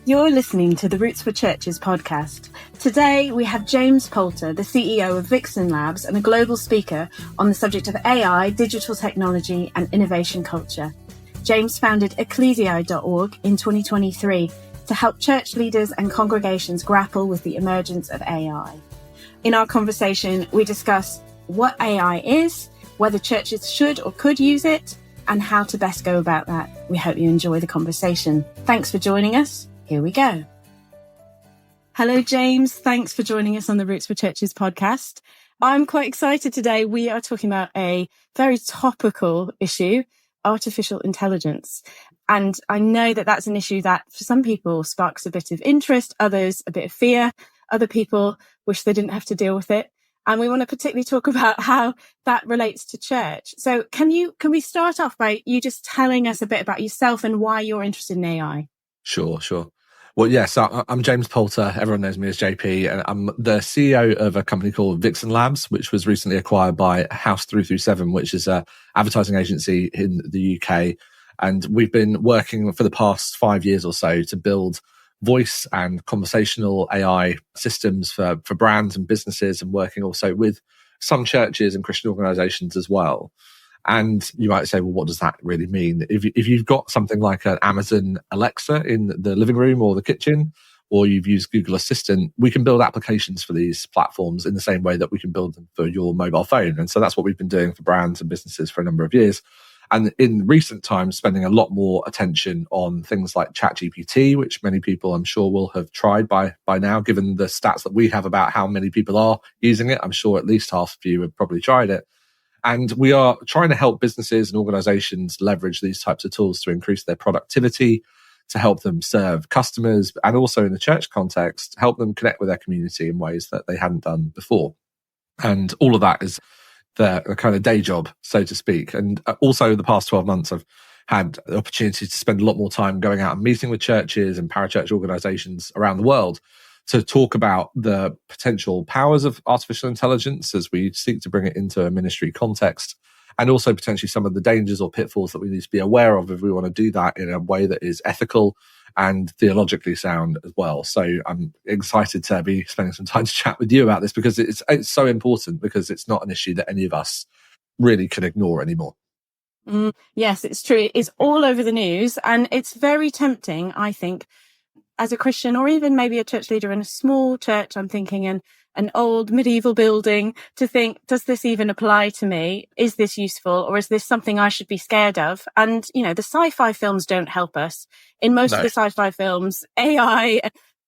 You're listening to the Roots for Churches podcast. Today, we have James Poulter, the CEO of Vixen Labs and a global speaker on the subject of AI, digital technology, and innovation culture. James founded ecclesiae.org in 2023 to help church leaders and congregations grapple with the emergence of AI. In our conversation, we discuss what AI is, whether churches should or could use it, and how to best go about that. We hope you enjoy the conversation. Thanks for joining us. Here we go. Hello, James. Thanks for joining us on the Roots for Churches podcast. I'm quite excited today. We are talking about a very topical issue, artificial intelligence. And I know that that's an issue that for some people sparks a bit of interest, others a bit of fear, other people wish they didn't have to deal with it. And we want to particularly talk about how that relates to church. So can we start off by you just telling us a bit about yourself and why you're interested in AI? Sure. Well, yes, I'm James Poulter. Everyone knows me as JP, and I'm the CEO of a company called Vixen Labs, which was recently acquired by House 337, which is an advertising agency in the UK. And we've been working for the past 5 years or so to build voice and conversational AI systems for brands and businesses, and working also with some churches and Christian organizations as well. And you might say, well, what does that really mean? If you've got something like an Amazon Alexa in the living room or the kitchen, or you've used Google Assistant, we can build applications for these platforms in the same way that we can build them for your mobile phone. And so that's what we've been doing for brands and businesses for a number of years. And in recent times, spending a lot more attention on things like ChatGPT, which many people I'm sure will have tried by now, given the stats that we have about how many people are using it. I'm sure at least half of you have probably tried it. And we are trying to help businesses and organizations leverage these types of tools to increase their productivity, to help them serve customers, and also in the church context, help them connect with their community in ways that they hadn't done before. And all of that is their kind of day job, so to speak. And also the past 12 months, I've had the opportunity to spend a lot more time going out and meeting with churches and parachurch organizations around the world to talk about the potential powers of artificial intelligence as we seek to bring it into a ministry context, and also potentially some of the dangers or pitfalls that we need to be aware of if we want to do that in a way that is ethical and theologically sound as well. So I'm excited to be spending some time to chat with you about this, because it's so important, because it's not an issue that any of us really can ignore anymore. Yes, it's true. It's all over the news, and it's very tempting, I think, as a Christian, or even maybe a church leader in a small church, I'm thinking in an old medieval building, to think, does this even apply to me? Is this useful, or is this something I should be scared of? And, you know, the sci-fi films don't help us. In most of the sci-fi films, AI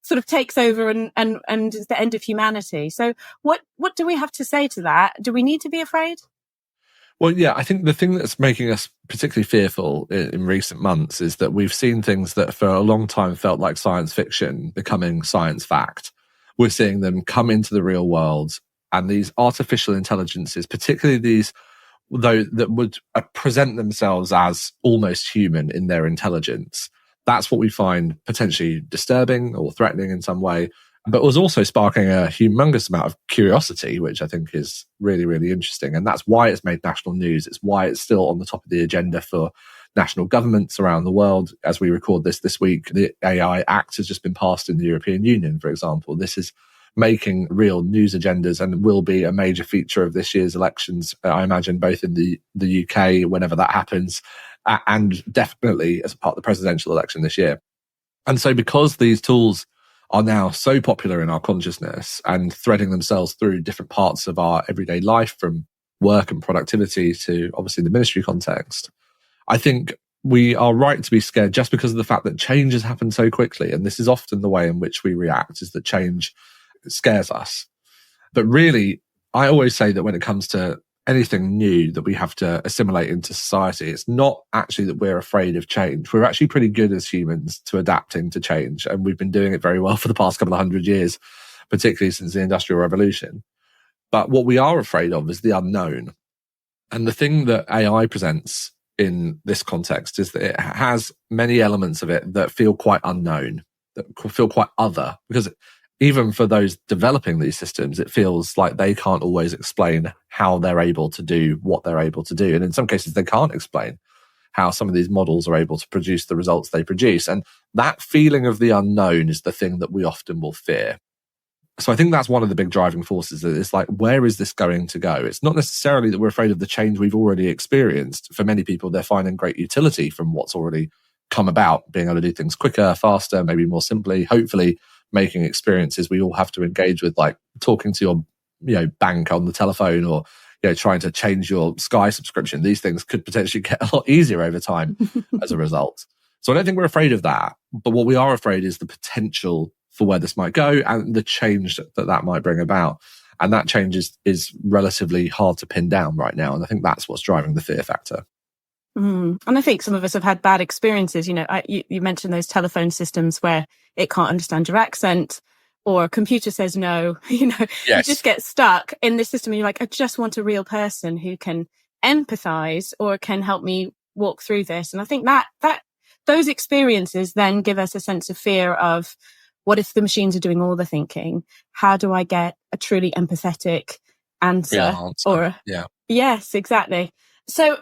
sort of takes over and is the end of humanity. So what do we have to say to that? Do we need to be afraid? Well, yeah, I think the thing that's making us particularly fearful in recent months is that we've seen things that for a long time felt like science fiction becoming science fact. We're seeing them come into the real world, and these artificial intelligences, particularly these, though, that would present themselves as almost human in their intelligence, that's what we find potentially disturbing or threatening in some way, but was also sparking a humongous amount of curiosity, which I think is really, really interesting. And that's why it's made national news. It's why it's still on the top of the agenda for national governments around the world. As we record this week, the AI Act has just been passed in the European Union, for example. This is making real news agendas and will be a major feature of this year's elections, I imagine, both in the UK, whenever that happens, and definitely as a part of the presidential election this year. And so because these tools are now so popular in our consciousness and threading themselves through different parts of our everyday life, from work and productivity to obviously the ministry context, I think we are right to be scared, just because of the fact that change has happened so quickly. And this is often the way in which we react, is that change scares us. But really, I always say that when it comes to anything new that we have to assimilate into society, it's not actually that we're afraid of change. We're actually pretty good as humans to adapting to change. And we've been doing it very well for the past couple of 100 years, particularly since the Industrial Revolution. But what we are afraid of is the unknown. And the thing that AI presents in this context is that it has many elements of it that feel quite unknown, that feel quite other, because even for those developing these systems, it feels like they can't always explain how they're able to do what they're able to do. And in some cases, they can't explain how some of these models are able to produce the results they produce. And that feeling of the unknown is the thing that we often will fear. So I think that's one of the big driving forces. That it's like, where is this going to go? It's not necessarily that we're afraid of the change we've already experienced. For many people, they're finding great utility from what's already come about, being able to do things quicker, faster, maybe more simply, hopefully making experiences we all have to engage with, like talking to your bank on the telephone, or trying to change your Sky subscription. These things could potentially get a lot easier over time as a result. So I don't think we're afraid of that. But what we are afraid is the potential for where this might go and the change that might bring about. And that change is relatively hard to pin down right now. And I think that's what's driving the fear factor. And I think some of us have had bad experiences. You mentioned those telephone systems where it can't understand your accent, or a computer says no. Yes. You just get stuck in this system. And you're like, I just want a real person who can empathize or can help me walk through this. And I think that those experiences then give us a sense of fear of, what if the machines are doing all the thinking? How do I get a truly empathetic answer? Yes, exactly. So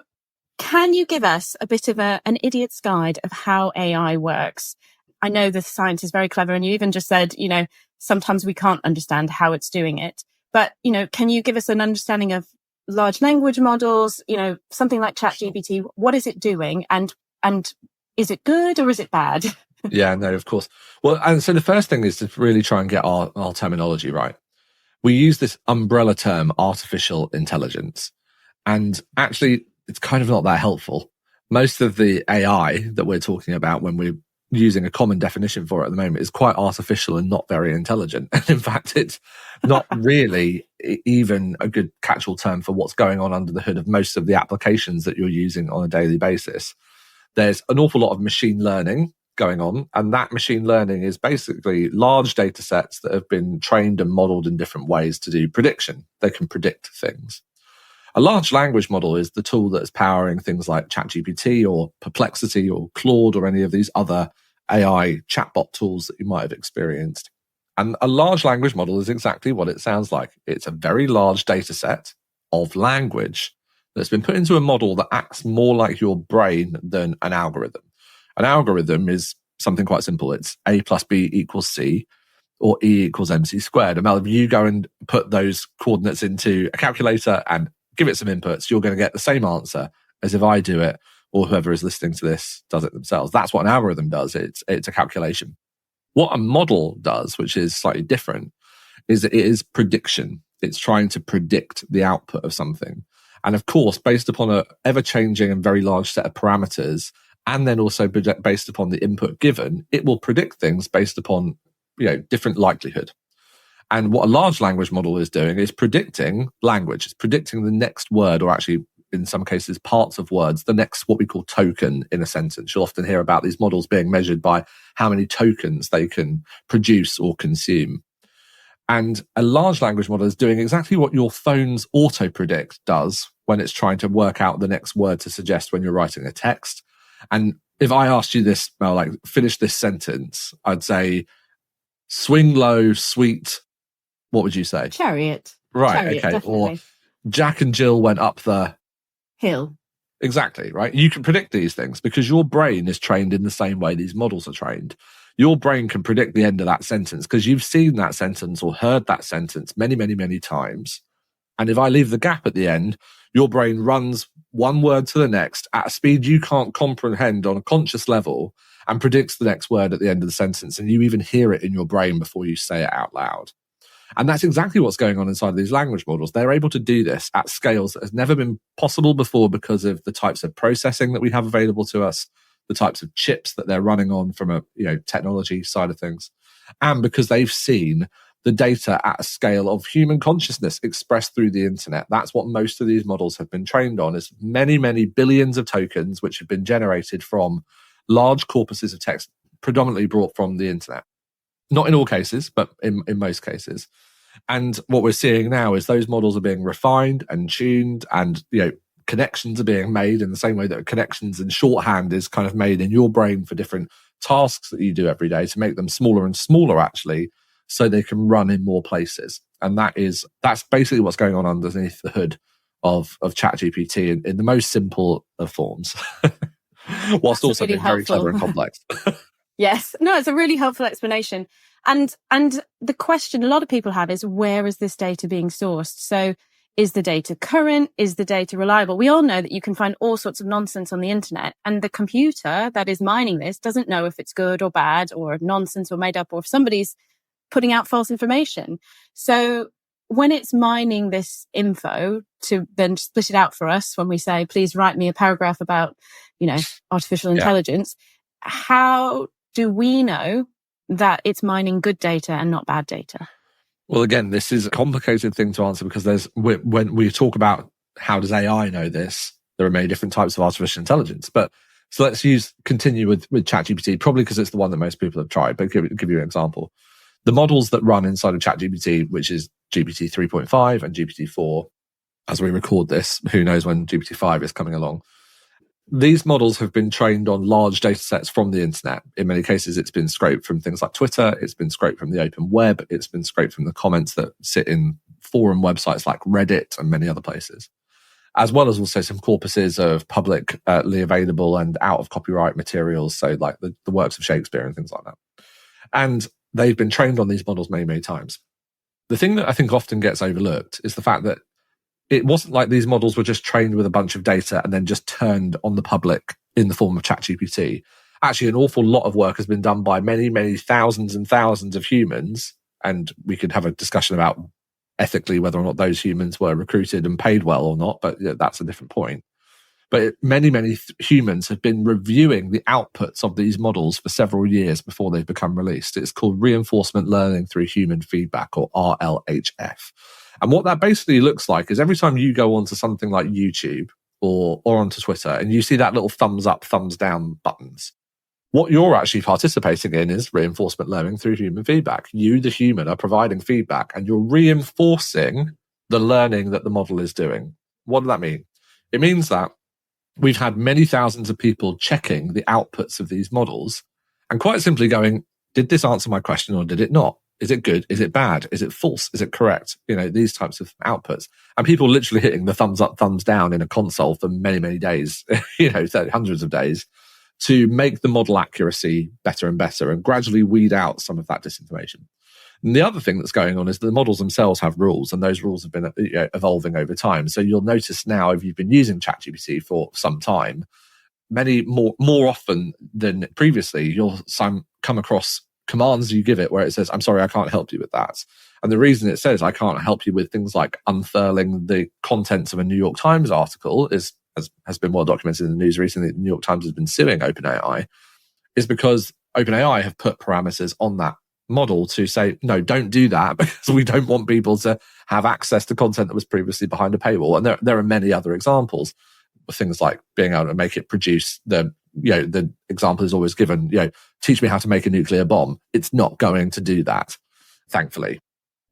can you give us a bit of an idiot's guide of how AI works? I know the science is very clever, and you even just said, sometimes we can't understand how it's doing it. But, can you give us an understanding of large language models, something like ChatGPT? What is it doing? And is it good or is it bad? Yeah, no, of course. Well, and so the first thing is to really try and get our terminology right. We use this umbrella term, artificial intelligence. And actually, it's kind of not that helpful. Most of the AI that we're talking about when we're using a common definition for it at the moment is quite artificial and not very intelligent. And in fact, it's not really even a good catch-all term for what's going on under the hood of most of the applications that you're using on a daily basis. There's an awful lot of machine learning going on, and that machine learning is basically large data sets that have been trained and modeled in different ways to do prediction. They can predict things. A large language model is the tool that is powering things like ChatGPT or Perplexity or Claude or any of these other AI chatbot tools that you might have experienced. And a large language model is exactly what it sounds like. It's a very large data set of language that's been put into a model that acts more like your brain than an algorithm. An algorithm is something quite simple. It's A plus B equals C, or E equals MC squared. And if you go and put those coordinates into a calculator and give it some inputs, you're going to get the same answer as if I do it, or whoever is listening to this does it themselves. That's what an algorithm does. It's a calculation. What a model does, which is slightly different, is that it is prediction. It's trying to predict the output of something. And of course, based upon an ever-changing and very large set of parameters, and then also based upon the input given, it will predict things based upon different likelihood. And what a large language model is doing is predicting language. It's predicting the next word, or actually, in some cases, parts of words, the next what we call token in a sentence. You'll often hear about these models being measured by how many tokens they can produce or consume. And a large language model is doing exactly what your phone's auto-predict does when it's trying to work out the next word to suggest when you're writing a text. And if I asked you this, finish this sentence, I'd say, swing low, sweet, what would you say? Chariot. Right, Chariot, okay. definitely. Or Jack and Jill went up the hill. Exactly, right? You can predict these things because your brain is trained in the same way these models are trained. Your brain can predict the end of that sentence because you've seen that sentence or heard that sentence many, many, many times. And if I leave the gap at the end, your brain runs one word to the next at a speed you can't comprehend on a conscious level and predicts the next word at the end of the sentence. And you even hear it in your brain before you say it out loud. And that's exactly what's going on inside of these language models. They're able to do this at scales that has never been possible before because of the types of processing that we have available to us, the types of chips that they're running on from a technology side of things, and because they've seen the data at a scale of human consciousness expressed through the internet. That's what most of these models have been trained on, is many, many billions of tokens which have been generated from large corpuses of text, predominantly brought from the internet. Not in all cases, but in most cases. And what we're seeing now is those models are being refined and tuned, and connections are being made in the same way that connections in shorthand is kind of made in your brain for different tasks that you do every day to make them smaller and smaller, actually, so they can run in more places. And that's basically what's going on underneath the hood of ChatGPT in the most simple of forms. whilst That's also really being very clever helpful. and complex. Yes. No, it's a really helpful explanation. And the question a lot of people have is, where is this data being sourced? So is the data current? Is the data reliable? We all know that you can find all sorts of nonsense on the internet, and the computer that is mining this doesn't know if it's good or bad or nonsense or made up, or if somebody's putting out false information. So when it's mining this info to then split it out for us, when we say, please write me a paragraph about, artificial intelligence, how do we know that it's mining good data and not bad data? Well, again, this is a complicated thing to answer because when we talk about how does AI know this, there are many different types of artificial intelligence. But so let's continue with ChatGPT, probably because it's the one that most people have tried. But give you an example. The models that run inside of ChatGPT, which is GPT 3.5 and GPT-4, as we record this, who knows when GPT-5 is coming along. These models have been trained on large data sets from the internet. In many cases, it's been scraped from things like Twitter. It's been scraped from the open web. It's been scraped from the comments that sit in forum websites like Reddit and many other places, as well as also some corpuses of publicly available and out of copyright materials. So like the works of Shakespeare and things like that. And they've been trained on these models many, many times. The thing that I think often gets overlooked is the fact that it wasn't like these models were just trained with a bunch of data and then just turned on the public in the form of ChatGPT. Actually, an awful lot of work has been done by many, many thousands and thousands of humans. And we could have a discussion about ethically whether or not those humans were recruited and paid well or not, but that's a different point. But many, many humans have been reviewing the outputs of these models for several years before they've become released. It's called reinforcement learning through human feedback, or RLHF. And what that basically looks like is every time you go onto something like YouTube or onto Twitter and you see that little thumbs up, thumbs down buttons, what you're actually participating in is reinforcement learning through human feedback. You, the human, are providing feedback and you're reinforcing the learning that the model is doing. What does that mean? It means that we've had many thousands of people checking the outputs of these models and quite simply going, did this answer my question or did it not? Is it good? Is it bad? Is it false? Is it correct? These types of outputs. And people literally hitting the thumbs up, thumbs down in a console for many, many days, hundreds of days, to make the model accuracy better and better and gradually weed out some of that disinformation. And the other thing that's going on is the models themselves have rules, and those rules have been evolving over time. So you'll notice now, if you've been using ChatGPT for some time, many more often than previously, you'll come across commands you give it where it says, I'm sorry, I can't help you with that. And the reason it says I can't help you with things like unfurling the contents of a New York Times article has been well documented in the news recently. The New York Times has been suing OpenAI, is because OpenAI have put parameters on that model to say, no, don't do that because we don't want people to have access to content that was previously behind a paywall. And there are many other examples, things like being able to make it produce the example is always given, teach me how to make a nuclear bomb. It's not going to do that, thankfully.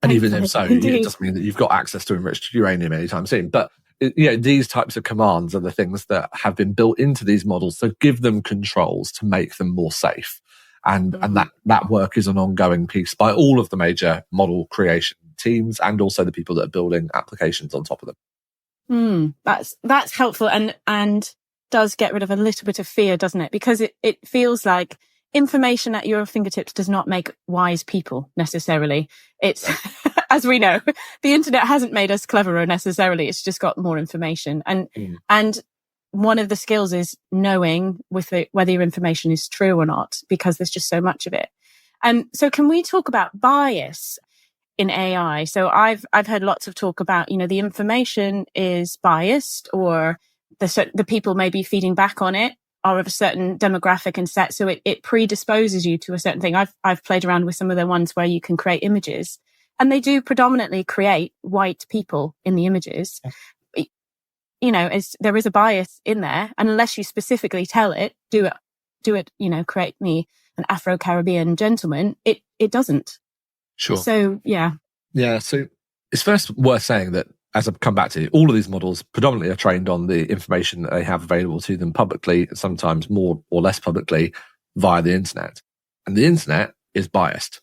And even if so, it doesn't mean that you've got access to enriched uranium anytime soon. But these types of commands are the things that have been built into these models to give them controls to make them more safe. And that work is an ongoing piece by all of the major model creation teams and also the people that are building applications on top of them. That's helpful and does get rid of a little bit of fear, doesn't it? Because it feels like information at your fingertips does not make wise people necessarily. It's, as we know, the internet hasn't made us cleverer necessarily. It's just got more information. And one of the skills is knowing whether your information is true or not, because there's just so much of it. So can we talk about bias in AI? So I've heard lots of talk about, the information is biased, or the people maybe feeding back on it are of a certain demographic and set. So it predisposes you to a certain thing. I've played around with some of the ones where you can create images, and they do predominantly create white people in the images. There is a bias in there, and unless you specifically tell it, do it, create me an Afro-Caribbean gentleman, it doesn't. Sure. So, yeah. Yeah. So it's first worth saying that, as I've come back to, all of these models predominantly are trained on the information that they have available to them publicly, sometimes more or less publicly via the internet. And the internet is biased.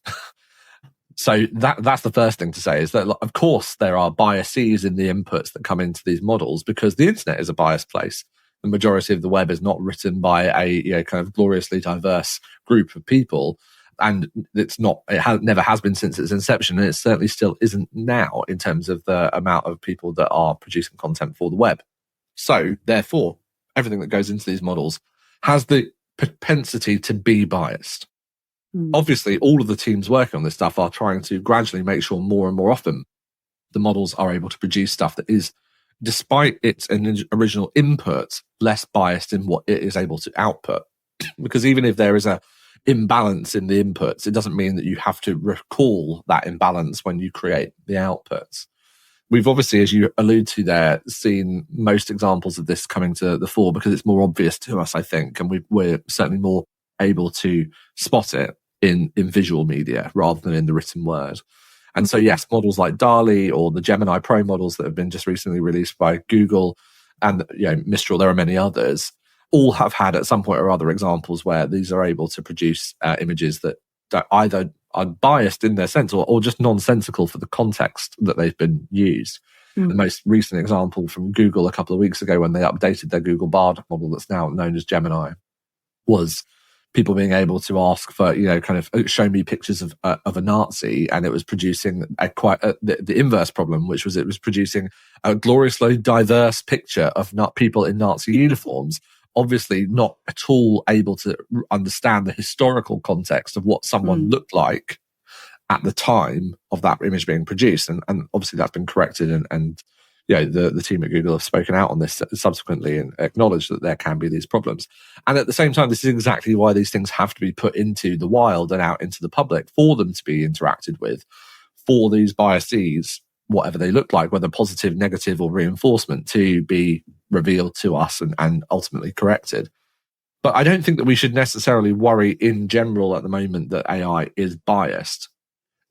So that's the first thing to say, is that, of course, there are biases in the inputs that come into these models because the internet is a biased place. the majority of the web is not written by a kind of gloriously diverse group of people. And never has been since its inception. And it certainly still isn't now in terms of the amount of people that are producing content for the web. So therefore, everything that goes into these models has the propensity to be biased. Obviously, all of the teams working on this stuff are trying to gradually make sure more and more often the models are able to produce stuff that is, despite its original input, less biased in what it is able to output. Because even if there is a imbalance in the inputs, it doesn't mean that you have to recall that imbalance when you create the outputs. We've obviously, as you allude to there, seen most examples of this coming to the fore because it's more obvious to us, I think, and we're certainly more able to spot it in visual media rather than in the written word. And so, yes, models like DALL-E or the Gemini Pro models that have been just recently released by Google and Mistral, there are many others, all have had at some point or other examples where these are able to produce images that either are biased in their sense or just nonsensical for the context that they've been used. The most recent example from Google a couple of weeks ago when they updated their Google Bard model that's now known as Gemini was people being able to ask for, kind of show me pictures of a Nazi, and it was producing the inverse problem, which was it was producing a gloriously diverse picture of people in Nazi uniforms, obviously not at all able to understand the historical context of what someone looked like at the time of that image being produced. And obviously that's been corrected and the team at Google have spoken out on this subsequently and acknowledged that there can be these problems. And at the same time, this is exactly why these things have to be put into the wild and out into the public for them to be interacted with, for these biases, whatever they look like, whether positive, negative, or reinforcement, to be revealed to us and ultimately corrected. But I don't think that we should necessarily worry in general at the moment that AI is biased.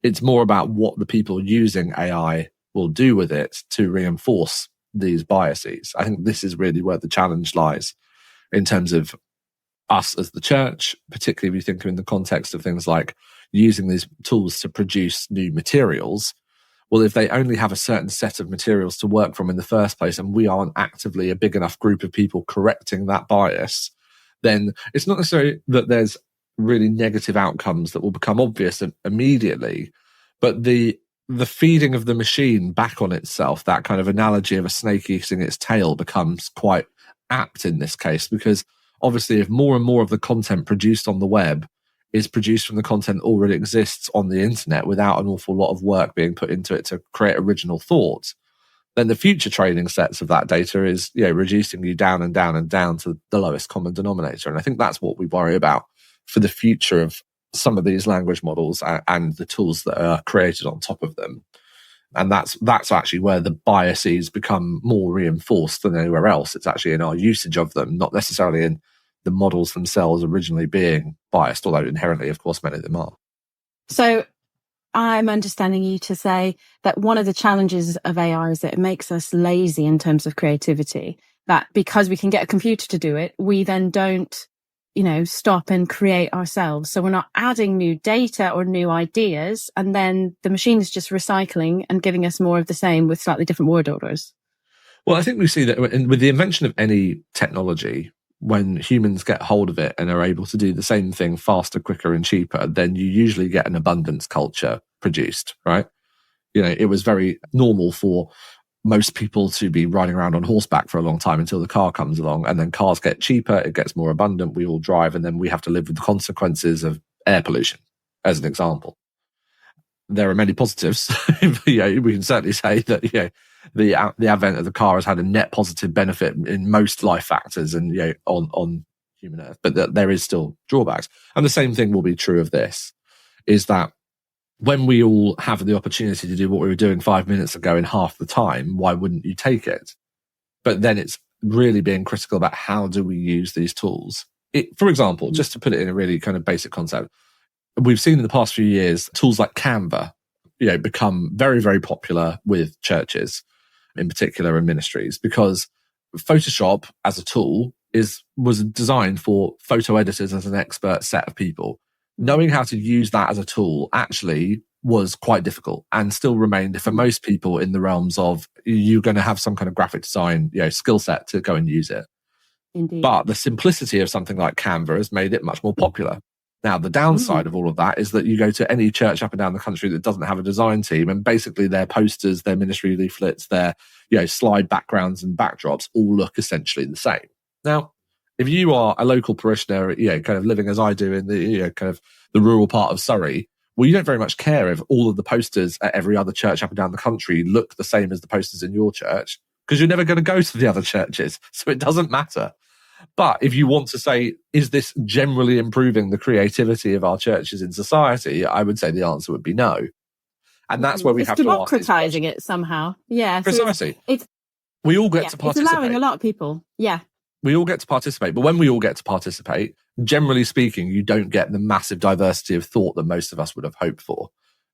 It's more about what the people using AI will do with it to reinforce these biases. I think this is really where the challenge lies in terms of us as the church, particularly if you think in the context of things like using these tools to produce new materials. Well, if they only have a certain set of materials to work from in the first place, and we aren't actively a big enough group of people correcting that bias, then it's not necessarily that there's really negative outcomes that will become obvious immediately, but the feeding of the machine back on itself, that kind of analogy of a snake eating its tail, becomes quite apt in this case, because obviously if more and more of the content produced on the web is produced from the content that already exists on the internet without an awful lot of work being put into it to create original thought, then the future training sets of that data is reducing you down and down and down to the lowest common denominator. And I think that's what we worry about for the future of some of these language models and the tools that are created on top of them. And that's actually where the biases become more reinforced than anywhere else. It's actually in our usage of them, not necessarily in the models themselves originally being biased, although inherently, of course, many of them are. So I'm understanding you to say that one of the challenges of AI is that it makes us lazy in terms of creativity, that because we can get a computer to do it, we then don't stop and create ourselves. So we're not adding new data or new ideas, and then the machine is just recycling and giving us more of the same with slightly different word orders. Well, I think we see that with the invention of any technology, when humans get hold of it and are able to do the same thing faster, quicker, and cheaper, then you usually get an abundance culture produced, right? It was very normal for most people to be riding around on horseback for a long time until the car comes along, and then cars get cheaper, it gets more abundant, we all drive, and then we have to live with the consequences of air pollution, as an example. There are many positives. We can certainly say that the advent of the car has had a net positive benefit in most life factors and on human Earth, but there is still drawbacks. And the same thing will be true of this, is that when we all have the opportunity to do what we were doing 5 minutes ago in half the time, why wouldn't you take it? But then it's really being critical about how do we use these tools. For example, just to put it in a really kind of basic concept, we've seen in the past few years tools like Canva, become very, very popular with churches, in particular, and ministries, because Photoshop as a tool was designed for photo editors as an expert set of people. Knowing how to use that as a tool actually was quite difficult and still remained for most people in the realms of you're going to have some kind of graphic design skill set to go and use it. Indeed. But the simplicity of something like Canva has made it much more popular. Now, the downside of all of that is that you go to any church up and down the country that doesn't have a design team, and basically their posters, their ministry leaflets, their slide backgrounds and backdrops all look essentially the same. Now, if you are a local parishioner, kind of living as I do in the kind of the rural part of Surrey, well, you don't very much care if all of the posters at every other church up and down the country look the same as the posters in your church, because you're never going to go to the other churches, so it doesn't matter. But if you want to say, is this generally improving the creativity of our churches in society? I would say the answer would be no. And that's where we have to ask. It's democratizing it somehow. Yeah. Precisely. So we all get to participate. It's allowing a lot of people. Yeah. We all get to participate. But when we all get to participate, generally speaking, you don't get the massive diversity of thought that most of us would have hoped for.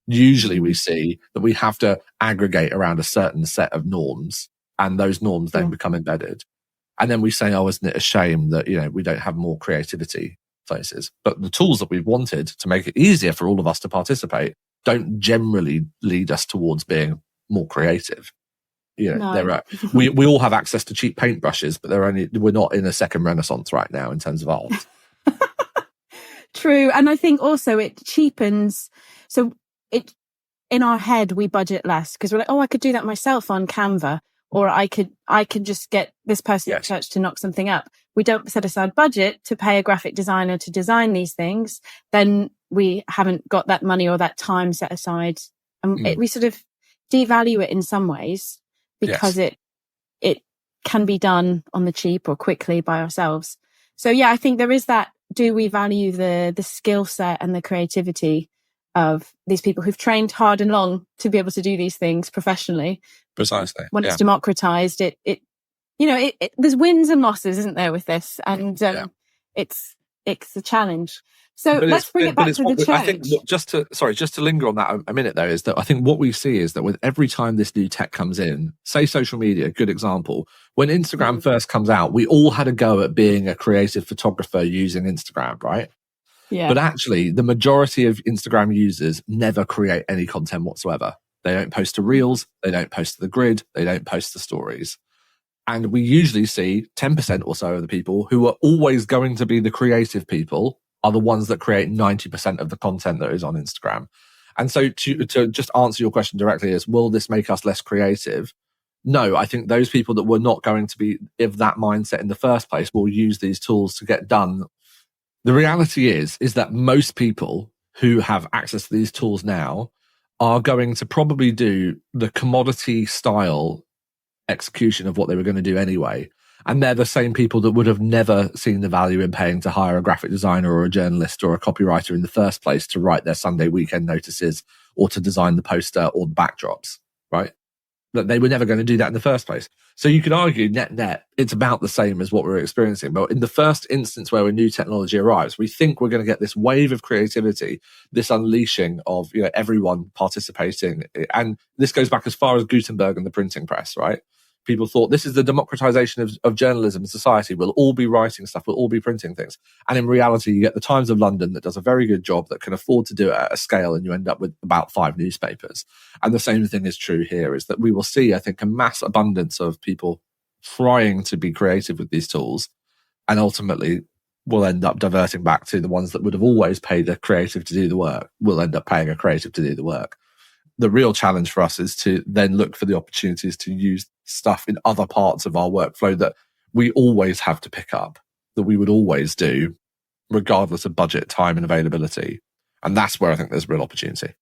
Usually we see that we have to aggregate around a certain set of norms, and those norms then become embedded. And then we say, oh, isn't it a shame that, we don't have more creativity places? But the tools that we've wanted to make it easier for all of us to participate don't generally lead us towards being more creative. No. We all have access to cheap paintbrushes, but we're not in a second renaissance right now in terms of art. True. And I think also it cheapens. So in our head, we budget less because we're like, oh, I could do that myself on Canva. Or I could just get this person at church to knock something up. We don't set aside budget to pay a graphic designer to design these things. Then we haven't got that money or that time set aside. And we sort of devalue it in some ways because it can be done on the cheap or quickly by ourselves. So yeah, I think there is that. Do we value the skill set and the creativity of these people who've trained hard and long to be able to do these things professionally? Precisely. When it's democratized, there's wins and losses, isn't there, with this? And it's a challenge. So let's bring it back to the church. I think just to linger on that a minute though, is that I think what we see is that with every time this new tech comes in, say social media, good example, when Instagram first comes out, we all had a go at being a creative photographer using Instagram, right? Yeah. But actually, the majority of Instagram users never create any content whatsoever. They don't post to Reels, they don't post to the grid, they don't post to stories. And we usually see 10% or so of the people who are always going to be the creative people are the ones that create 90% of the content that is on Instagram. And so to just answer your question directly is, will this make us less creative? No, I think those people that were not going to be of that mindset in the first place will use these tools to get done. The reality is that most people who have access to these tools now are going to probably do the commodity style execution of what they were going to do anyway. And they're the same people that would have never seen the value in paying to hire a graphic designer or a journalist or a copywriter in the first place to write their Sunday weekend notices or to design the poster or the backdrops, right? That they were never going to do that in the first place. So you could argue net, it's about the same as what we're experiencing. But in the first instance where a new technology arrives, we think we're going to get this wave of creativity, this unleashing of everyone participating. And this goes back as far as Gutenberg and the printing press, right? People thought this is the democratization of journalism in society. We'll all be writing stuff. We'll all be printing things. And in reality, you get the Times of London that does a very good job that can afford to do it at a scale, and you end up with about 5 newspapers. And the same thing is true here, is that we will see, I think, a mass abundance of people trying to be creative with these tools. And ultimately, we'll end up diverting back to the ones that would have always paid a creative to do the work. We'll end up paying a creative to do the work. The real challenge for us is to then look for the opportunities to use stuff in other parts of our workflow that we always have to pick up, that we would always do, regardless of budget, time, and availability. And that's where I think there's real opportunity.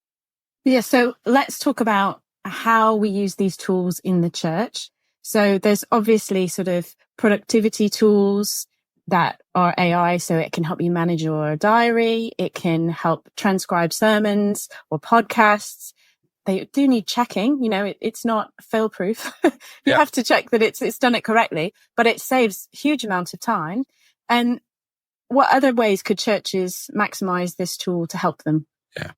Yeah, so let's talk about how we use these tools in the church. So there's obviously sort of productivity tools that are AI, so it can help you manage your diary. It can help transcribe sermons or podcasts. They do need checking, it's not fail-proof. You have to check that it's done it correctly, but it saves a huge amount of time. And what other ways could churches maximize this tool to help them? Yeah.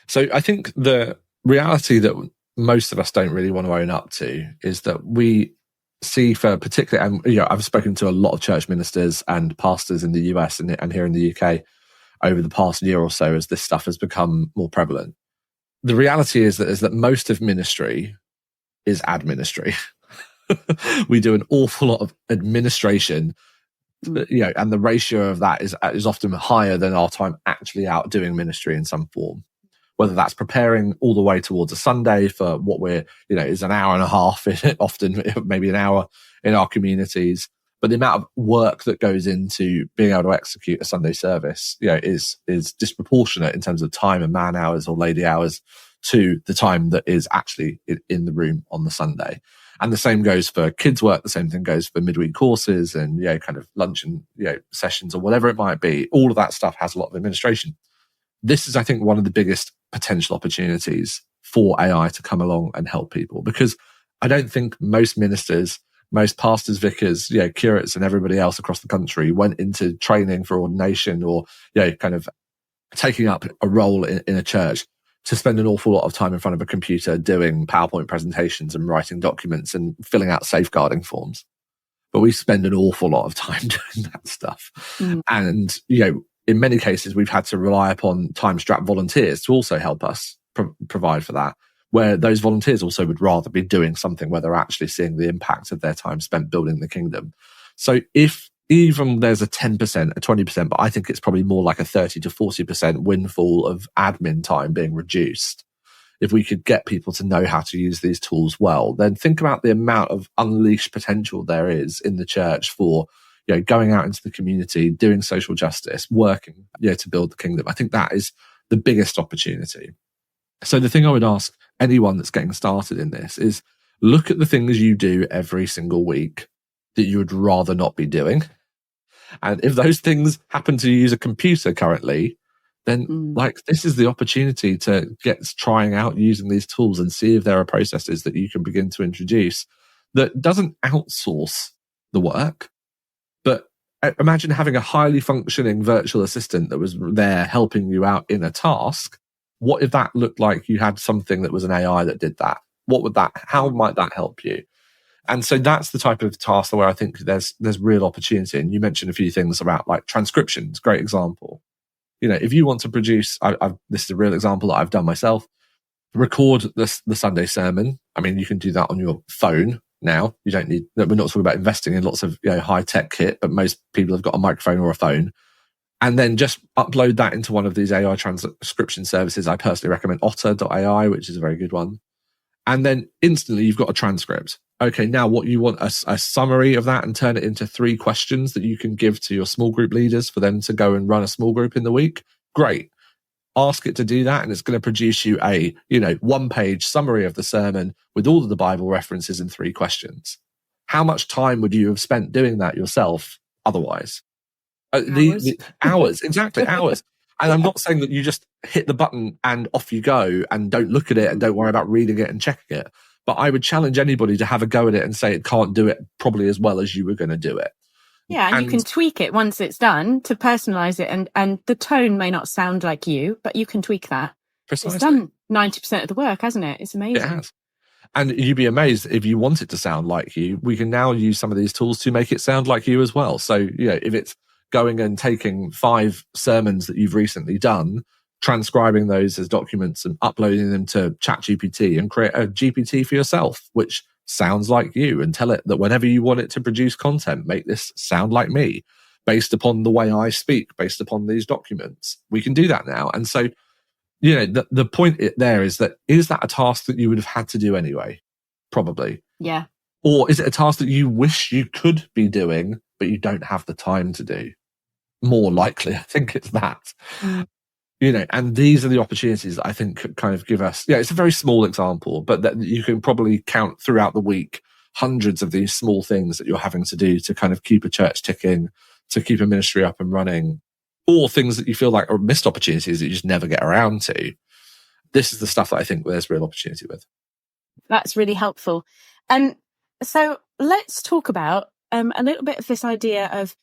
So I think the reality that most of us don't really want to own up to is that we see for particularly, and I've spoken to a lot of church ministers and pastors in the US and here in the UK over the past year or so as this stuff has become more prevalent. The reality is that most of ministry is administry. We do an awful lot of administration And the ratio of that is often higher than our time actually out doing ministry in some form. Whether that's preparing all the way towards a Sunday for what is an hour and a half, often maybe an hour in our communities. But the amount of work that goes into being able to execute a Sunday service, is disproportionate in terms of time and man hours or lady hours to the time that is actually in the room on the Sunday. And the same goes for kids' work. The same thing goes for midweek courses and, kind of lunch and, sessions or whatever it might be. All of that stuff has a lot of administration. This is, I think, one of the biggest potential opportunities for AI to come along and help people, because I don't think most ministers, most pastors, vicars, curates and everybody else across the country went into training for ordination or, kind of taking up a role in a church to spend an awful lot of time in front of a computer doing PowerPoint presentations and writing documents and filling out safeguarding forms. But we spend an awful lot of time doing that stuff. And, in many cases, we've had to rely upon time-strapped volunteers to also help us provide for that, where those volunteers also would rather be doing something where they're actually seeing the impact of their time spent building the kingdom. So if even there's a 10%, a 20%, but I think it's probably more like a 30 to 40% windfall of admin time being reduced, if we could get people to know how to use these tools well, then think about the amount of unleashed potential there is in the church for going out into the community, doing social justice, working, to build the kingdom. I think that is the biggest opportunity. So the thing I would ask anyone that's getting started in this is look at the things you do every single week that you would rather not be doing. And if those things happen to use a computer currently, then this is the opportunity to get trying out using these tools and see if there are processes that you can begin to introduce that doesn't outsource the work. But imagine having a highly functioning virtual assistant that was there helping you out in a task. What if that looked like you had something that was an AI that did that? How might that help you? And so that's the type of task where I think there's real opportunity. And you mentioned a few things about like transcriptions, great example. If you want to produce, this is a real example that I've done myself, record the Sunday sermon. I mean, you can do that on your phone now. You don't need, we're not talking about investing in lots of high tech kit, but most people have got a microphone or a phone. And then just upload that into one of these AI transcription services. I personally recommend otter.ai, which is a very good one. And then instantly you've got a transcript. Okay, now what you want a summary of that and turn it into 3 questions that you can give to your small group leaders for them to go and run a small group in the week. Great. Ask it to do that, and it's going to produce you a 1-page summary of the sermon with all of the Bible references and 3 questions. How much time would you have spent doing that yourself otherwise? Hours. Hours, exactly, hours. And I'm not saying that you just hit the button and off you go and don't look at it and don't worry about reading it and checking it. But I would challenge anybody to have a go at it and say it can't do it probably as well as you were going to do it. Yeah, and you can tweak it once it's done to personalize it, and the tone may not sound like you, but you can tweak that. Precisely. It's done 90% of the work, hasn't it? It's amazing. It has. And you'd be amazed if you want it to sound like you. We can now use some of these tools to make it sound like you as well. So, if it's going and taking 5 sermons that you've recently done, transcribing those as documents and uploading them to ChatGPT and create a GPT for yourself, which sounds like you, and tell it that whenever you want it to produce content, make this sound like me based upon the way I speak, based upon these documents. We can do that now. And so, the point there is that a task that you would have had to do anyway? Probably. Yeah. Or is it a task that you wish you could be doing, but you don't have the time to do? More likely, I think it's that. And these are the opportunities that I think could kind of give us, it's a very small example, but that you can probably count throughout the week hundreds of these small things that you're having to do to kind of keep a church ticking, to keep a ministry up and running, or things that you feel like are missed opportunities that you just never get around to. This is the stuff that I think there's real opportunity with. That's really helpful. So let's talk about a little bit of this idea of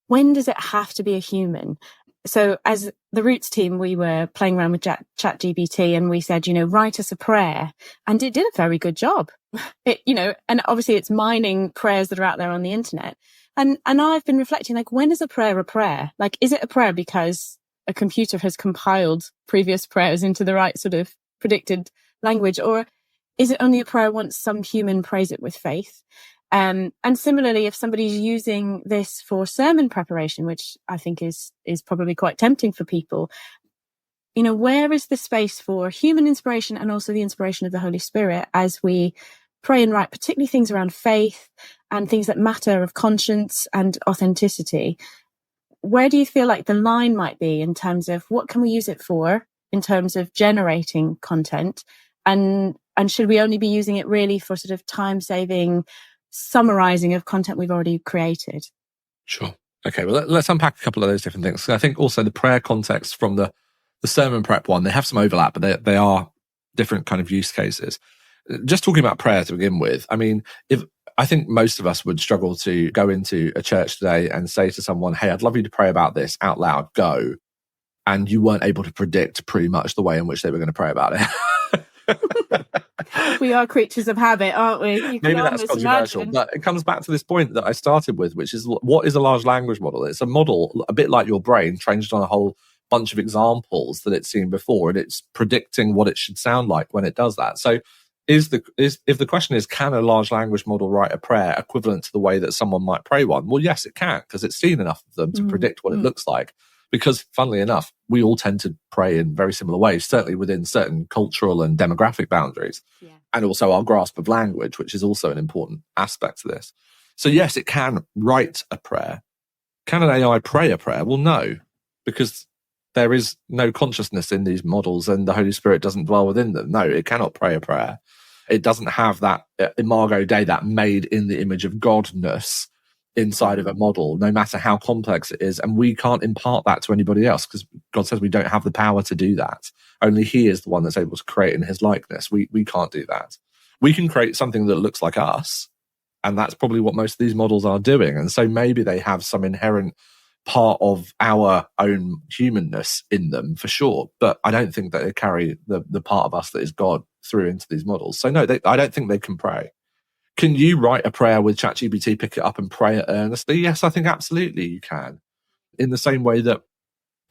when does it have to be a human? So as the Roots team, we were playing around with ChatGPT and we said, write us a prayer. And it did a very good job. And obviously it's mining prayers that are out there on the internet. And I've been reflecting, when is a prayer a prayer? Is it a prayer because a computer has compiled previous prayers into the right sort of predicted language? Or is it only a prayer once some human prays it with faith? And similarly, if somebody's using this for sermon preparation, which I think is probably quite tempting for people, where is the space for human inspiration and also the inspiration of the Holy Spirit as we pray and write, particularly things around faith and things that matter of conscience and authenticity? Where do you feel like the line might be in terms of what can we use it for in terms of generating content? And should we only be using it really for sort of time-saving summarizing of content we've already created? Sure. Okay, well, let's unpack a couple of those different things. I think also the prayer context from the sermon prep one, they have some overlap, but they are different kind of use cases. Just talking about prayer to begin with, I mean, I think most of us would struggle to go into a church today and say to someone, hey, I'd love you to pray about this out loud, go. And you weren't able to predict pretty much the way in which they were going to pray about it. We are creatures of habit, aren't we? Maybe that's controversial, but it comes back to this point that I started with, which is what is a large language model? It's a model, a bit like your brain, trained on a whole bunch of examples that it's seen before, and it's predicting what it should sound like when it does that. So if the question is, can a large language model write a prayer equivalent to the way that someone might pray one? Well, yes, it can, because it's seen enough of them to predict what it looks like. Because funnily enough, we all tend to pray in very similar ways, certainly within certain cultural and demographic boundaries. Yeah. And also our grasp of language, which is also an important aspect to this. So yes, it can write a prayer. Can an AI pray a prayer? Well, no, because there is no consciousness in these models and the Holy Spirit doesn't dwell within them. No, it cannot pray a prayer. It doesn't have that imago Dei, that made in the image of Godness inside of a model, no matter how complex it is. And we can't impart that to anybody else because God says we don't have the power to do that. Only he is the one that's able to create in his likeness. We can't do that. We can create something that looks like us. And that's probably what most of these models are doing. And so maybe they have some inherent part of our own humanness in them for sure. But I don't think that they carry the part of us that is God through into these models. So no, I don't think they can pray. Can you write a prayer with ChatGPT, pick it up and pray it earnestly? Yes, I think absolutely you can. In the same way that,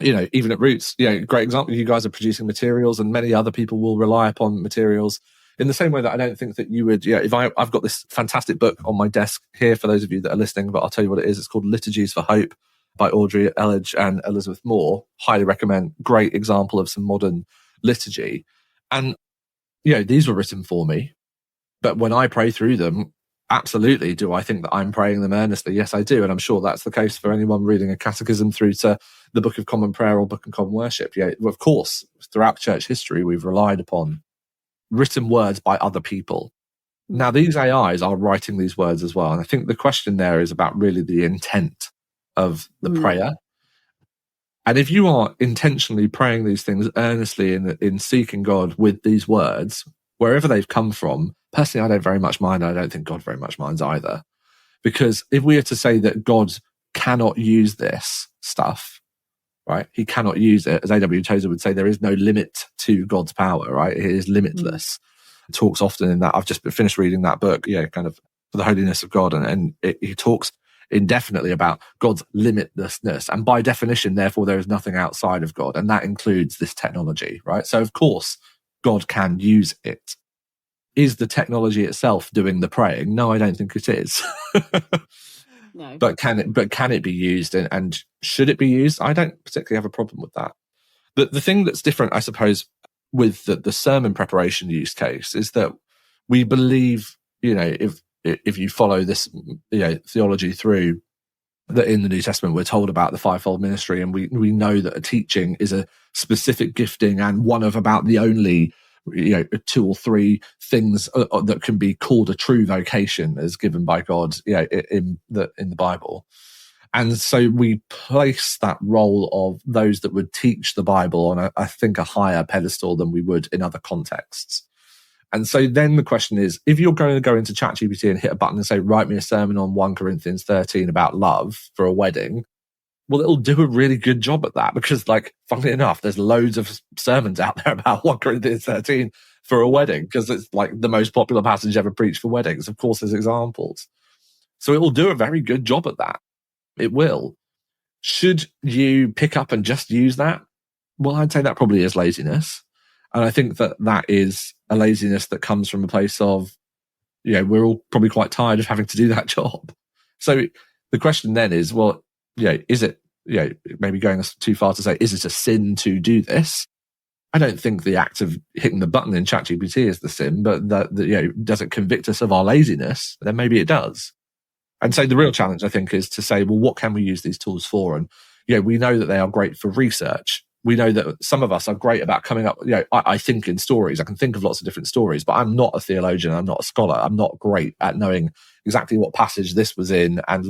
even at Roots, great example, you guys are producing materials and many other people will rely upon materials. In the same way that I don't think that you would, if I've got this fantastic book on my desk here for those of you that are listening, but I'll tell you what it is. It's called Liturgies for Hope by Audrey Elledge and Elizabeth Moore. Highly recommend. Great example of some modern liturgy. And, these were written for me. But when I pray through them, absolutely, do I think that I'm praying them earnestly? Yes, I do. And I'm sure that's the case for anyone reading a catechism through to the Book of Common Prayer or Book of Common Worship. Yeah, of course, throughout church history, we've relied upon written words by other people. Now, these AIs are writing these words as well. And I think the question there is about really the intent of the prayer. And if you are intentionally praying these things earnestly in seeking God with these words, wherever they've come from, personally, I don't very much mind. I don't think God very much minds either. Because if we are to say that God cannot use this stuff, right? He cannot use it. As A.W. Tozer would say, there is no limit to God's power, right? It is limitless. He talks often in that. I've just finished reading that book, kind of For the Holiness of God. And he talks indefinitely about God's limitlessness. And by definition, therefore, there is nothing outside of God. And that includes this technology, right? So of course, God can use it. Is the technology itself doing the praying? No, I don't think it is. No. But can it be used and should it be used? I don't particularly have a problem with that. But the thing that's different, I suppose, with the sermon preparation use case is that we believe, if you follow this, theology through, that in the New Testament we're told about the fivefold ministry, and we know that a teaching is a specific gifting and one of about the only 2 or 3 things that can be called a true vocation as given by God, in the Bible. And so we place that role of those that would teach the Bible on I think a higher pedestal than we would in other contexts. And so then the question is, if you're going to go into ChatGPT and hit a button and say, write me a sermon on 1 Corinthians 13 about love for a wedding, well, it'll do a really good job at that because, funnily enough, there's loads of sermons out there about 1 Corinthians 13 for a wedding because it's the most popular passage ever preached for weddings. Of course, there's examples. So it will do a very good job at that. It will. Should you pick up and just use that? Well, I'd say that probably is laziness. And I think that is a laziness that comes from a place of we're all probably quite tired of having to do that job. So the question then is, well, is it, maybe going too far to say, is it a sin to do this? I don't think the act of hitting the button in ChatGPT is the sin, but does it convict us of our laziness? Then maybe it does. And so the real challenge, I think, is to say, well, what can we use these tools for? And, we know that they are great for research. We know that some of us are great about coming up, I think in stories. I can think of lots of different stories, but I'm not a theologian. I'm not a scholar. I'm not great at knowing exactly what passage this was in and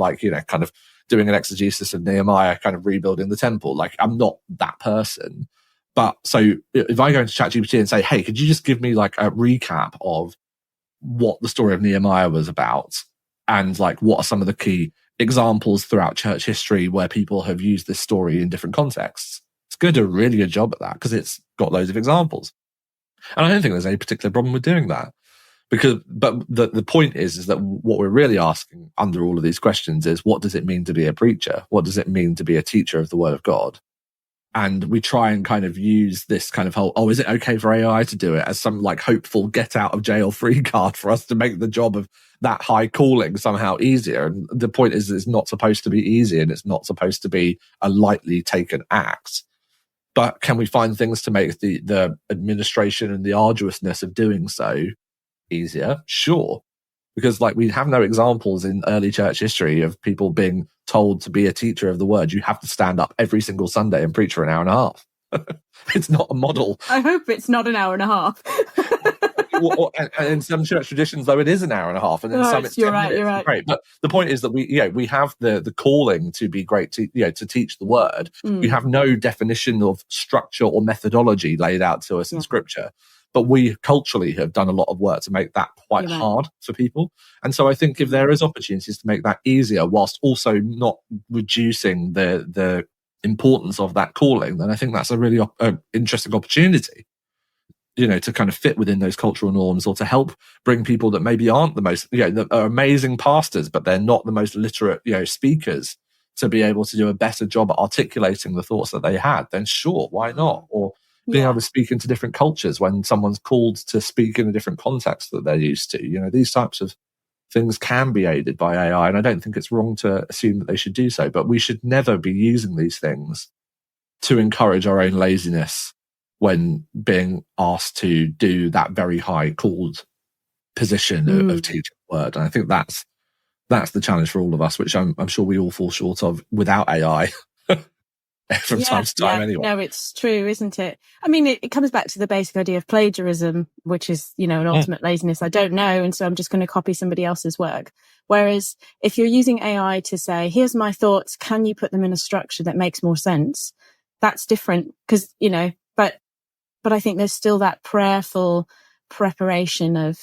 kind of doing an exegesis of Nehemiah, kind of rebuilding the temple. Like, I'm not that person. But so if I go into ChatGPT and say, hey, could you just give me like a recap of what the story of Nehemiah was about? And like, what are some of the key examples throughout church history where people have used this story in different contexts? It's going to do a really good job at that because it's got loads of examples. And I don't think there's any particular problem with doing that. But the point is that what we're really asking under all of these questions is, what does it mean to be a preacher? What does it mean to be a teacher of the word of God? And we try and kind of use this kind of whole, is it okay for AI to do it, as some like hopeful get out of jail free card for us to make the job of that high calling somehow easier. And the point is, it's not supposed to be easy, and it's not supposed to be a lightly taken act. But can we find things to make the administration and the arduousness of doing so easier? Sure. Because like, we have no examples in early church history of people being told to be a teacher of the word. You have to stand up every single Sunday and preach for an hour and a half. It's not a model. I hope it's not an hour and a half. And in some church traditions, though, it is an hour and a half, and in some it's 10 minutes. You're right. Great. But the point is that we have the calling to be great, to teach the word. We have no definition of structure or methodology laid out to us in Scripture. But we culturally have done a lot of work to make that quite hard for people. And so I think if there is opportunities to make that easier whilst also not reducing the importance of that calling, then I think that's a really interesting opportunity, to kind of fit within those cultural norms, or to help bring people that maybe aren't the most, that are amazing pastors, but they're not the most literate, speakers, to be able to do a better job at articulating the thoughts that they had. Then sure, why not? Or being able to speak into different cultures when someone's called to speak in a different context that they're used to. These types of things can be aided by AI, and I don't think it's wrong to assume that they should do so, but we should never be using these things to encourage our own laziness when being asked to do that very high called position of teaching the word. And I think that's the challenge for all of us, which I'm sure we all fall short of without AI. From time to time anyway. No, it's true, isn't it? I mean, it comes back to the basic idea of plagiarism, which is, an ultimate laziness. I don't know, and so I'm just going to copy somebody else's work. Whereas if you're using AI to say, here's my thoughts, can you put them in a structure that makes more sense? That's different because, but I think there's still that prayerful preparation of,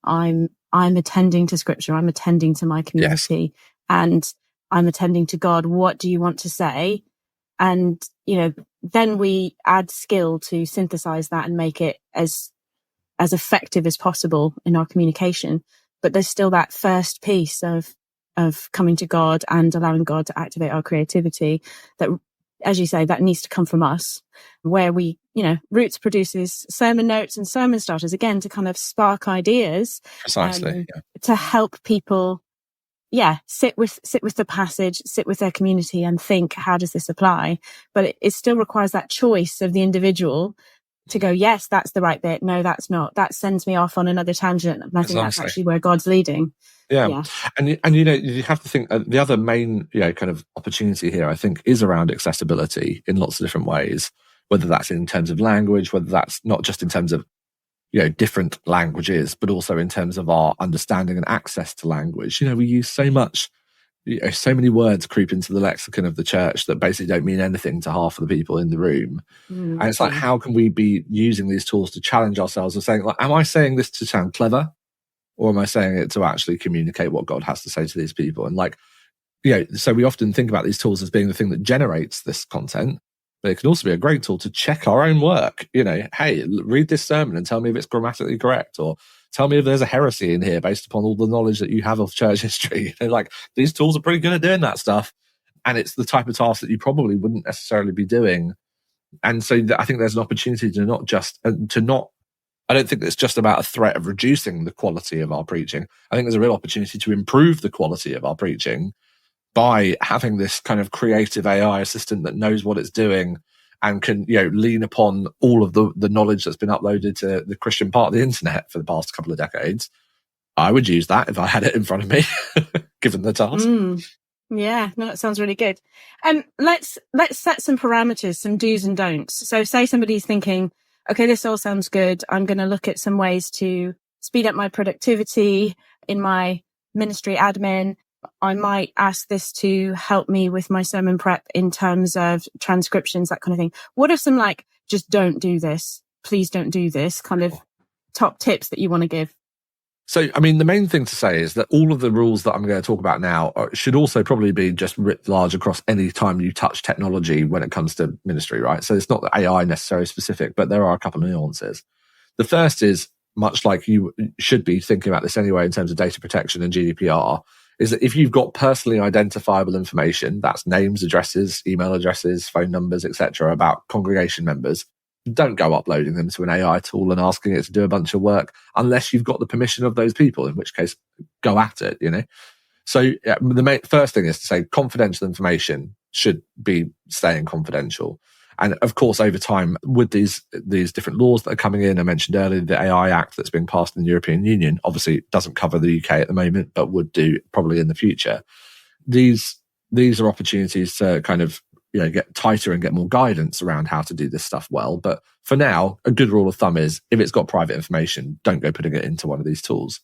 I'm attending to Scripture, I'm attending to my community, and I'm attending to God. What do you want to say? And, then we add skill to synthesize that and make it as effective as possible in our communication. But there's still that first piece of coming to God and allowing God to activate our creativity that, as you say, that needs to come from us, where we, Roots produces sermon notes and sermon starters, again, to kind of spark ideas. Precisely. To help people sit with the passage, sit with their community and think, how does this apply? But it still requires that choice of the individual to go, yes, that's the right bit. No, that's not. That sends me off on another tangent. And I think that's actually where God's leading. Yeah. And you have to think the other main, kind of opportunity here, I think, is around accessibility in lots of different ways, whether that's in terms of language, whether that's not just in terms of different languages, but also in terms of our understanding and access to language. We use so much, so many words creep into the lexicon of the church that basically don't mean anything to half of the people in the room. And it's like, how can we be using these tools to challenge ourselves and saying, like, am I saying this to sound clever, or am I saying it to actually communicate what God has to say to these people? And like, so we often think about these tools as being the thing that generates this content. But it can also be a great tool to check our own work. Hey, read this sermon and tell me if it's grammatically correct, or tell me if there's a heresy in here based upon all the knowledge that you have of church history. Like, these tools are pretty good at doing that stuff. And it's the type of task that you probably wouldn't necessarily be doing. And so I think there's an opportunity to not I don't think it's just about a threat of reducing the quality of our preaching. I think there's a real opportunity to improve the quality of our preaching by having this kind of creative AI assistant that knows what it's doing and can, lean upon all of the knowledge that's been uploaded to the Christian part of the internet for the past couple of decades. I would use that if I had it in front of me, given the task. Yeah, no, that sounds really good. Let's set some parameters, some do's and don'ts. So say somebody's thinking, okay, this all sounds good. I'm going to look at some ways to speed up my productivity in my ministry admin. I might ask this to help me with my sermon prep in terms of transcriptions, that kind of thing. What are some just don't do this, please don't do this kind of top tips that you want to give? So, I mean, the main thing to say is that all of the rules that I'm going to talk about now should also probably be just writ large across any time you touch technology when it comes to ministry, right? So it's not AI necessarily specific, but there are a couple of nuances. The first is, much like you should be thinking about this anyway in terms of data protection and GDPR, is that if you've got personally identifiable information, that's names, addresses, email addresses, phone numbers, etc., about congregation members, don't go uploading them to an AI tool and asking it to do a bunch of work unless you've got the permission of those people, in which case go at it, So the first thing is to say confidential information should be staying confidential. And of course, over time, with these different laws that are coming in, I mentioned earlier the AI Act that's being passed in the European Union, obviously it doesn't cover the UK at the moment, but would do probably in the future. These are opportunities to kind of get tighter and get more guidance around how to do this stuff well. But for now, a good rule of thumb is if it's got private information, don't go putting it into one of these tools.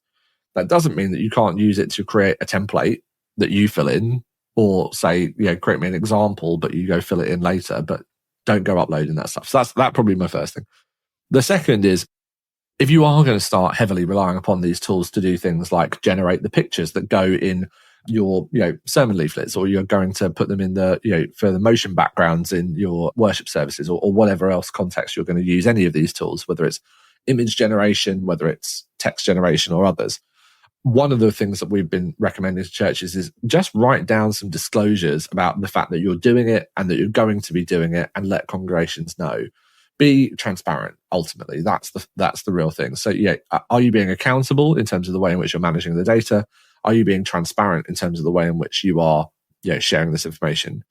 That doesn't mean that you can't use it to create a template that you fill in or say, create me an example, but you go fill it in later, but don't go uploading that stuff. So that's probably my first thing. The second is, if you are going to start heavily relying upon these tools to do things like generate the pictures that go in your sermon leaflets, or you're going to put them in the for the motion backgrounds in your worship services, or whatever else context you're going to use any of these tools, whether it's image generation, whether it's text generation or others, one of the things that we've been recommending to churches is just write down some disclosures about the fact that you're doing it and that you're going to be doing it, and let congregations know. Be transparent. Ultimately, that's the real thing. So are you being accountable in terms of the way in which you're managing the data? Are you being transparent in terms of the way in which you are sharing this information?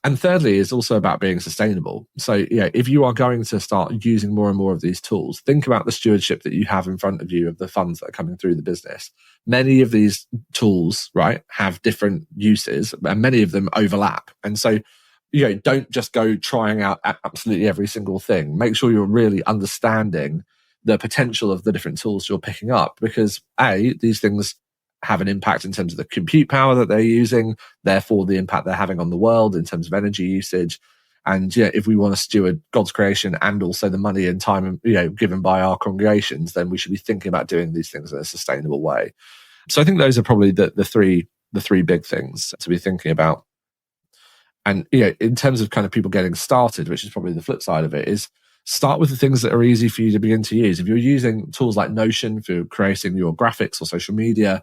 And thirdly is also about being sustainable. So if you are going to start using more and more of these tools, think about the stewardship that you have in front of you of the funds that are coming through the business. Many of these tools, right, have different uses, and many of them overlap. And so don't just go trying out absolutely every single thing. Make sure you're really understanding the potential of the different tools you're picking up, because these things have an impact in terms of the compute power that they're using, therefore the impact they're having on the world in terms of energy usage. And if we want to steward God's creation and also the money and time given by our congregations, then we should be thinking about doing these things in a sustainable way. So I think those are probably the three big things to be thinking about. And in terms of kind of people getting started, which is probably the flip side of it, is start with the things that are easy for you to begin to use. If you're using tools like Notion for creating your graphics or social media,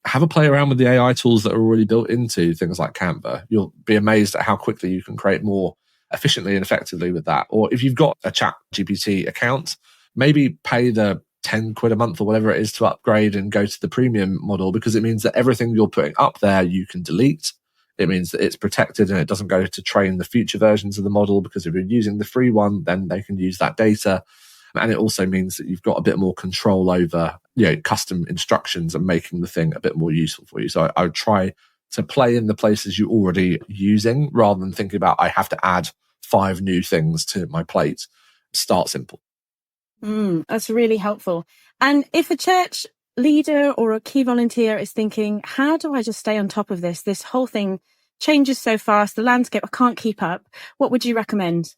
have a play around with the AI tools that are already built into things like Canva. You'll be amazed at how quickly you can create more efficiently and effectively with that. Or if you've got a ChatGPT account, maybe pay the 10 quid a month or whatever it is to upgrade and go to the premium model, because it means that everything you're putting up there you can delete. It means that it's protected and it doesn't go to train the future versions of the model, because if you're using the free one, then they can use that data. And it also means that you've got a bit more control over custom instructions and making the thing a bit more useful for you. So I would try to play in the places you're already using rather than thinking about, I have to add 5 new things to my plate. Start simple. That's really helpful. And if a church leader or a key volunteer is thinking, how do I just stay on top of this? This whole thing changes so fast, the landscape, I can't keep up. What would you recommend?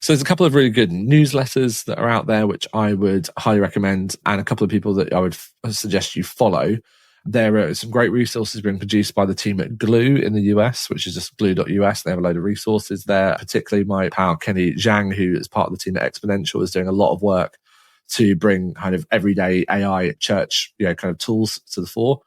So there's a couple of really good newsletters that are out there, which I would highly recommend, and a couple of people that I would suggest you follow. There are some great resources being produced by the team at Glue in the US, which is just glue.us. They have a load of resources there. Particularly my pal Kenny Zhang, who is part of the team at Exponential, is doing a lot of work to bring kind of everyday AI church kind of tools to the fore.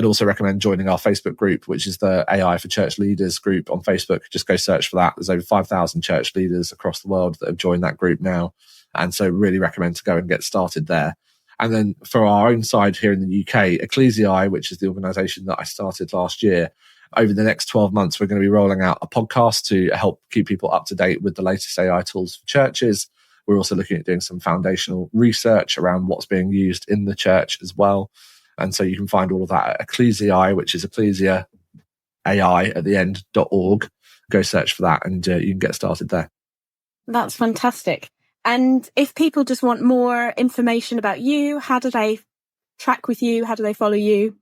I'd also recommend joining our Facebook group, which is the AI for Church Leaders group on Facebook. Just go search for that. There's over 5,000 church leaders across the world that have joined that group now. And so really recommend to go and get started there. And then for our own side here in the UK, Ecclesiae, which is the organisation that I started last year, over the next 12 months, we're going to be rolling out a podcast to help keep people up to date with the latest AI tools for churches. We're also looking at doing some foundational research around what's being used in the church as well. And so you can find all of that at Ecclesiae, which is Ecclesia AI at the end.org. Go search for that and you can get started there. That's fantastic. And if people just want more information about you, how do they track with you? How do they follow you?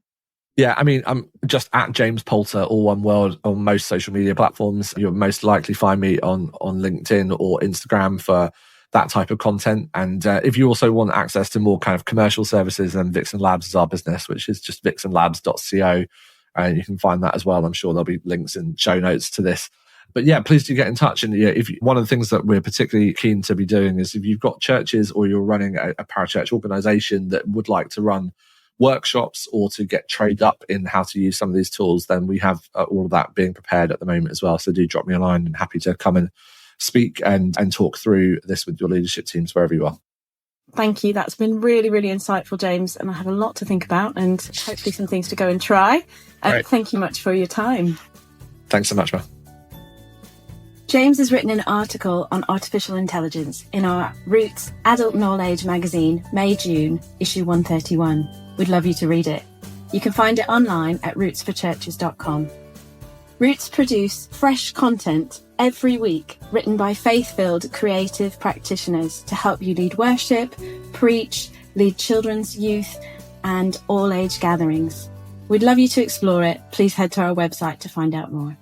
Yeah, I mean, I'm just at James Poulter, all one word, on most social media platforms. You'll most likely find me on LinkedIn or Instagram for that type of content. And if you also want access to more kind of commercial services, then Vixen Labs is our business, which is just vixenlabs.co. And you can find that as well. I'm sure there'll be links in show notes to this. But yeah, please do get in touch. And yeah, one of the things that we're particularly keen to be doing is if you've got churches or you're running a parachurch organization that would like to run workshops or to get trained up in how to use some of these tools, then we have all of that being prepared at the moment as well. So do drop me a line and happy to come and speak and talk through this with your leadership teams wherever you are. Thank you. That's been really, really insightful, James. And I have a lot to think about and hopefully some things to go and try. Thank you much for your time. Thanks so much, Ma. James has written an article on artificial intelligence in our Roots Adult Knowledge magazine, May-June, issue 131. We'd love you to read it. You can find it online at rootsforchurches.com. Roots produce fresh content every week, written by faith-filled creative practitioners to help you lead worship, preach, lead children's, youth, and all-age gatherings. We'd love you to explore it. Please head to our website to find out more.